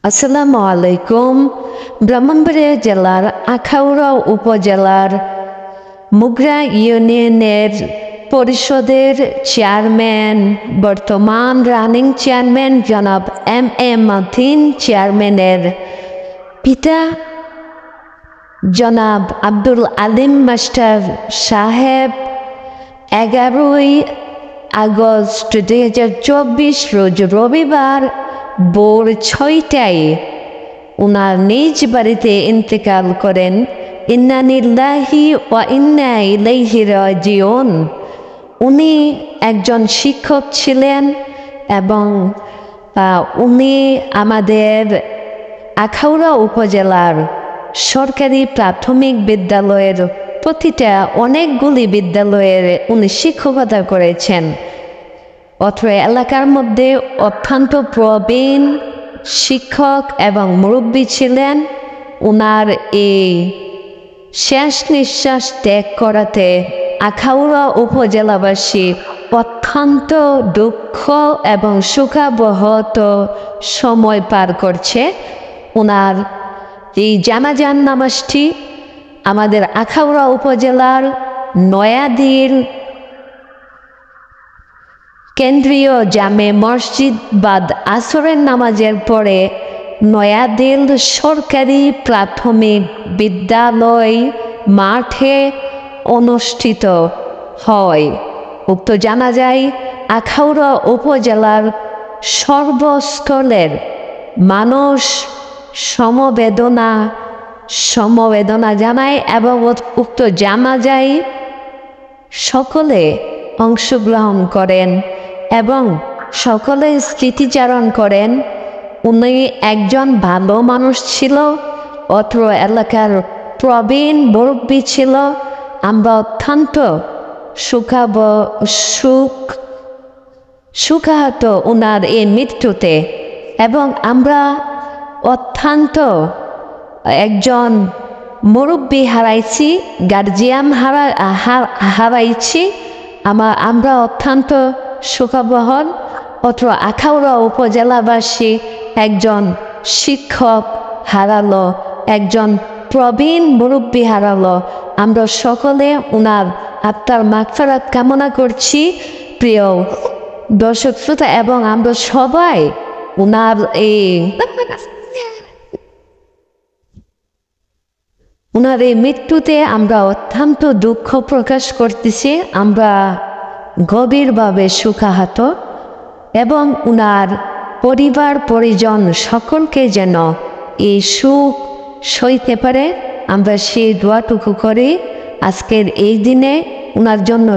আসসালামু আলাইকুম। ব্রাহ্মণবাড়িয়া জেলার আখাউড়া উপজেলার মুগরা ইউনিয়নের পরিষদের চেয়ারম্যান, বর্তমান রানিং চেয়ারম্যান জনাব এম মাথিন চেয়ারম্যানের পিতা জনাব আব্দুল আলিম মাস্টার সাহেব 11ই আগস্ট 2024 রোজ রবিবার ভোর 6টায় উনার নিজ বাড়িতে ইন্তেকাল করেন। ইন্না লিল্লাহি ওয়া ইন্না ইলাইহি রাজিউন। উনি একজন শিক্ষক ছিলেন এবং উনি আমাদের আখাউড়া উপজেলার সরকারি প্রাথমিক বিদ্যালয়ের প্রতিটা অনেকগুলি বিদ্যালয়ের উনি শিক্ষকতা করেছেন। অত্র এলাকার মধ্যে অত্যন্ত প্রবীণ শিক্ষক এবং মুরব্বী ছিলেন। উনার এই শেষ নিঃশ্বাস ত্যাগ করাতে আখাউড়া উপজেলাবাসী অত্যন্ত দুঃখ এবং শোকাবহত সময় পার করছে। উনার এই জানাজার নামাজটি আমাদের আখাউড়া উপজেলার নয়াদির কেন্দ্রীয় জামে মসজিদ বাদ আসরের নামাজের পরে নয়াদিল সরকারি প্রাথমিক বিদ্যালয় মাঠে অনুষ্ঠিত হয়। উক্ত জানাজায় আখাউড়া উপজেলার সর্বস্তরের মানুষ সমবেদনা জানায় এবং উক্ত জানাজায় সকলে অংশগ্রহণ করেন এবং সকলে স্মৃতিচারণ করেন। উনি একজন ভালো মানুষ ছিল, অত্র এলাকার প্রবীণ মুরব্বী ছিল। আমরা অত্যন্ত সুখাহত উনার এই মৃত্যুতে, এবং আমরা অত্যন্ত একজন মুরব্বী হারাইছি, গার্জিয়ান হারাইছি। আমরা অত্যন্ত শোকাবহন। অত্র আখাউড়া উপজেলাবাসী একজন শিক্ষক হারালো, একজন প্রবীণ মুরব্বী হারালো। আমরা সকলে উনার আত্মার মাগফিরাত কামনা করছি। প্রিয় দর্শক শ্রোতা, এবং আমরা সবাই উনার এই মৃত্যুতে আমরা অত্যন্ত দুঃখ প্রকাশ করতেছি। আমরা গভীরভাবে শোকাহত এবং উনার পরিবার পরিজন সকলকে যেন এই সুখ সইতে পারে আমরা সেই দোয়াটুকু করি। আজকের এই দিনে উনার জন্য